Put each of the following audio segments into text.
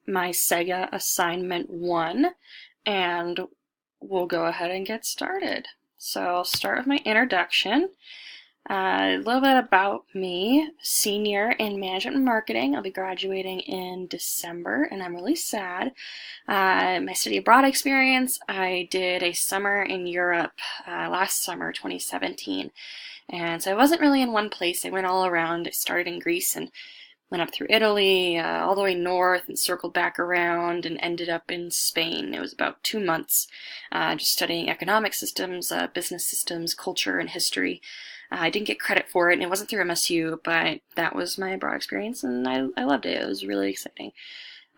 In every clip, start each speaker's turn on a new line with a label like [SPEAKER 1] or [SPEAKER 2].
[SPEAKER 1] my Sega assignment 1, and we'll go ahead and get started. So I'll start with my introduction. A little bit about me. Senior in management and marketing. I'll be graduating in December, and I'm really sad. My study abroad experience, I did a summer in Europe last summer, 2017. And so I wasn't really in one place. I went all around. I started in Greece and went up through Italy, all the way north, and circled back around and ended up in Spain. It was about 2 months just studying economic systems, business systems, culture, and history. I didn't get credit for it, and it wasn't through MSU, but that was my abroad experience, and I loved it. It was really exciting.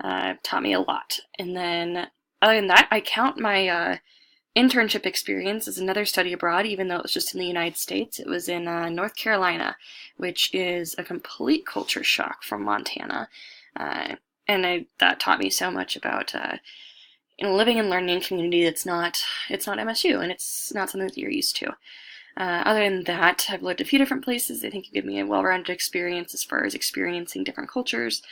[SPEAKER 1] It taught me a lot. And then, other than that, I count my internship experience as another study abroad, even though it was just in the United States. It was in North Carolina, which is a complete culture shock from Montana. That taught me so much about living and learning in a community it's not MSU, and it's not something that you're used to. Other than that, I've lived a few different places. I think it gave me a well-rounded experience as far as experiencing different cultures.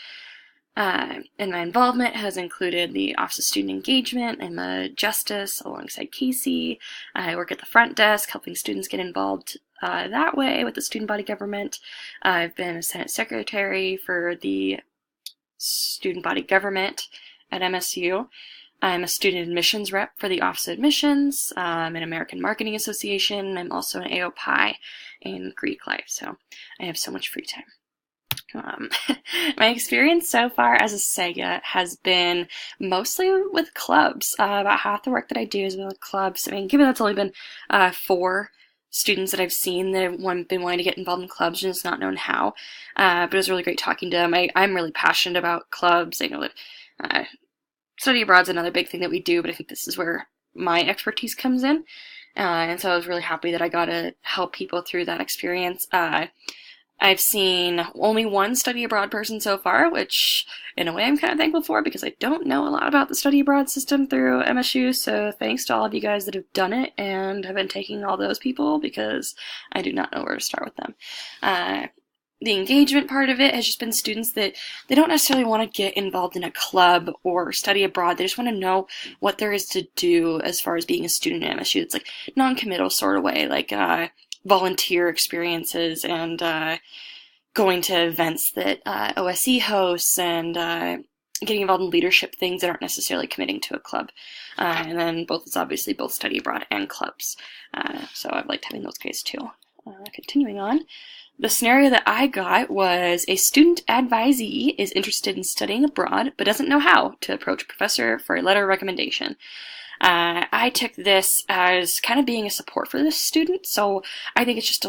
[SPEAKER 1] And my involvement has included the Office of Student Engagement. I'm a justice alongside Casey. I work at the front desk, helping students get involved that way with the student body government. I've been a Senate Secretary for the student body government at MSU. I'm a student admissions rep for the Office of Admissions, an American Marketing Association. I'm also an AOPI in Greek life, so I have so much free time. My experience so far as a Sega has been mostly with clubs. About half the work that I do is with clubs. I mean, given that's only been 4 students that I've seen that have been wanting to get involved in clubs and just not known how. But it was really great talking to them. I'm really passionate about clubs. I know that study abroad's another big thing that we do, but I think this is where my expertise comes in. And so I was really happy that I got to help people through that experience. I've seen only one study abroad person so far, which in a way I'm kind of thankful for because I don't know a lot about the study abroad system through MSU, so thanks to all of you guys that have done it and have been taking all those people because I do not know where to start with them. The engagement part of it has just been students that they don't necessarily want to get involved in a club or study abroad. They just want to know what there is to do as far as being a student at MSU. It's like non-committal sort of way, like volunteer experiences and going to events that OSE hosts and getting involved in leadership things that aren't necessarily committing to a club. And then it's obviously both study abroad and clubs. So I've liked having those guys too. Continuing on. The scenario that I got was a student advisee is interested in studying abroad but doesn't know how to approach a professor for a letter of recommendation. I took this as kind of being a support for this student, so I think it's just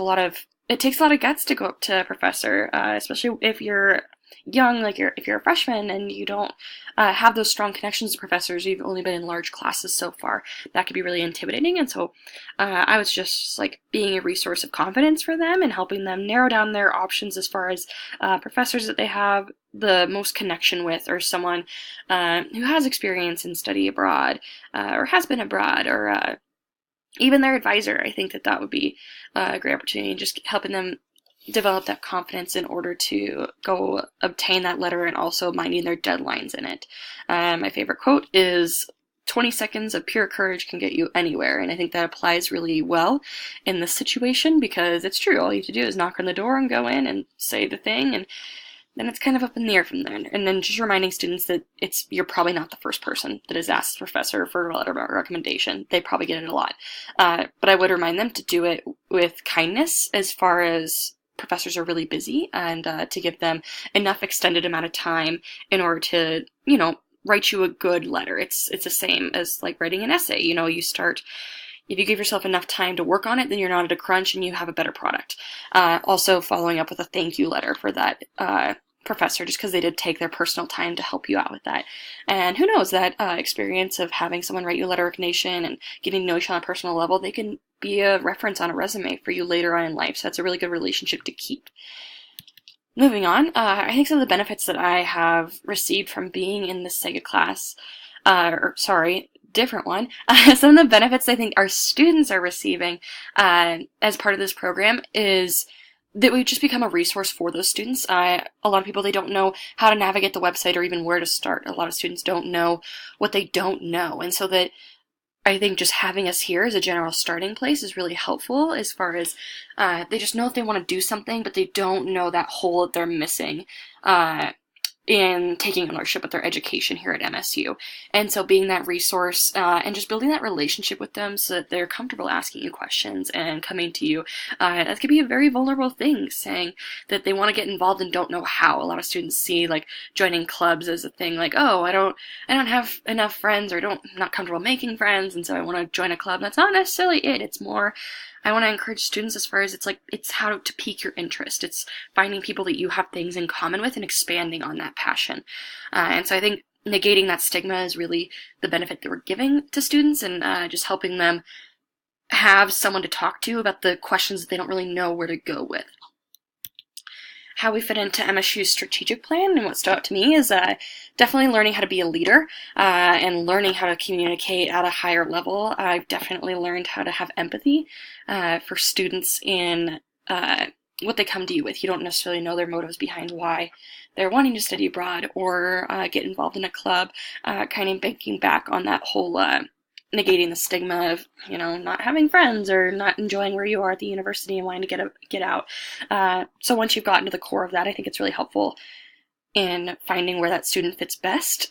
[SPEAKER 1] it takes a lot of guts to go up to a professor, especially if you're young, like if you're a freshman and you don't have those strong connections to professors, you've only been in large classes so far, that could be really intimidating. And so I was just like being a resource of confidence for them and helping them narrow down their options as far as professors that they have the most connection with, or someone who has experience in study abroad or has been abroad, or even their advisor. I think that would be a great opportunity, just helping them develop that confidence in order to go obtain that letter and also minding their deadlines in it. My favorite quote is, 20 seconds of pure courage can get you anywhere, and I think that applies really well in this situation because it's true. All you have to do is knock on the door and go in and say the thing, and then it's kind of up in the air from there. And then just reminding students that you're probably not the first person that has asked the professor for a letter of recommendation. They probably get it a lot. But I would remind them to do it with kindness as far as professors are really busy, and to give them enough extended amount of time in order to, write you a good letter. It's the same as like writing an essay. If you give yourself enough time to work on it, then you're not at a crunch and you have a better product. Also following up with a thank you letter for that professor, just because they did take their personal time to help you out with that. And who knows, that experience of having someone write you a letter of recommendation and getting to know you on a personal level, they can be a reference on a resume for you later on in life. So that's a really good relationship to keep. Moving on, I think some of the benefits that I have received from being in the Sega class, different one. Some of the benefits I think our students are receiving as part of this program is that we just become a resource for those students. A lot of people, they don't know how to navigate the website or even where to start. A lot of students don't know what they don't know. And so that I think just having us here as a general starting place is really helpful as far as they just know if they want to do something, but they don't know that hole that they're missing in taking ownership of their education here at MSU. And so being that resource and just building that relationship with them so that they're comfortable asking you questions and coming to you, that could be a very vulnerable thing, saying that they want to get involved and don't know how. A lot of students see like joining clubs as a thing like, oh, I don't have enough friends, or I'm not comfortable making friends, and so I want to join a club. That's not necessarily it. It's more, I want to encourage students as far as it's how to pique your interest. It's finding people that you have things in common with and expanding on that passion. And so I think negating that stigma is really the benefit that we're giving to students, and just helping them have someone to talk to about the questions that they don't really know where to go with. How we fit into MSU's strategic plan and what stood out to me is definitely learning how to be a leader and learning how to communicate at a higher level. I've definitely learned how to have empathy for students in what they come to you with. You don't necessarily know their motives behind why they're wanting to study abroad or get involved in a club, kind of banking back on that whole negating the stigma of, not having friends or not enjoying where you are at the university and wanting to get out. So once you've gotten to the core of that, I think it's really helpful in finding where that student fits best.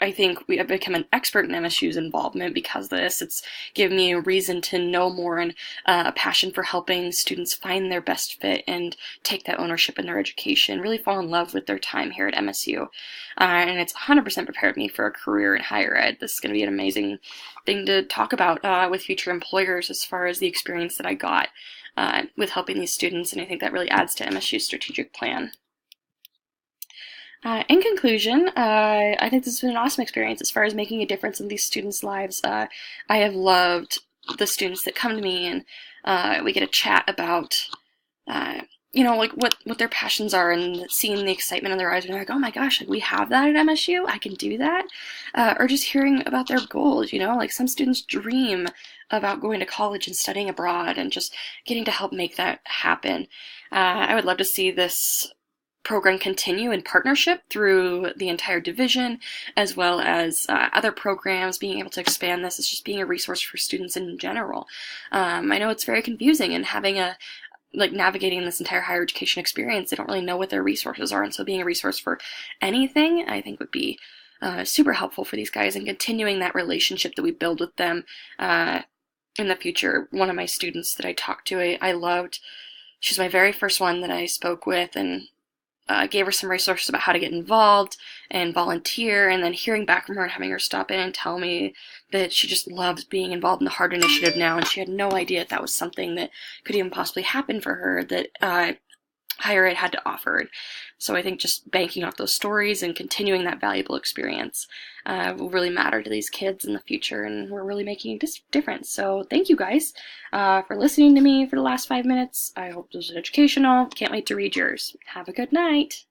[SPEAKER 1] I think we have become an expert in MSU's involvement because of this. It's given me a reason to know more and a passion for helping students find their best fit and take that ownership in their education, really fall in love with their time here at MSU. And it's 100% prepared me for a career in higher ed. This is going to be an amazing thing to talk about with future employers as far as the experience that I got with helping these students, and I think that really adds to MSU's strategic plan. In conclusion, I think this has been an awesome experience as far as making a difference in these students' lives. I have loved the students that come to me, and we get a chat about, like what their passions are, and seeing the excitement in their eyes when they're like, oh my gosh, like we have that at MSU, I can do that. Or just hearing about their goals, like some students dream about going to college and studying abroad and just getting to help make that happen. I would love to see this program continue in partnership through the entire division, as well as other programs, being able to expand this as just being a resource for students in general. I know it's very confusing, and having navigating this entire higher education experience, they don't really know what their resources are, and so being a resource for anything, I think, would be super helpful for these guys, and continuing that relationship that we build with them in the future. One of my students that I talked to, I loved. She's my very first one that I spoke with, and gave her some resources about how to get involved and volunteer, and then hearing back from her and having her stop in and tell me that she just loves being involved in the HEART initiative now, and she had no idea that was something that could even possibly happen for her, that higher ed had to offer. So I think just banking off those stories and continuing that valuable experience will really matter to these kids in the future, and we're really making a difference. So thank you guys for listening to me for the last 5 minutes. I hope this was educational. Can't wait to read yours. Have a good night.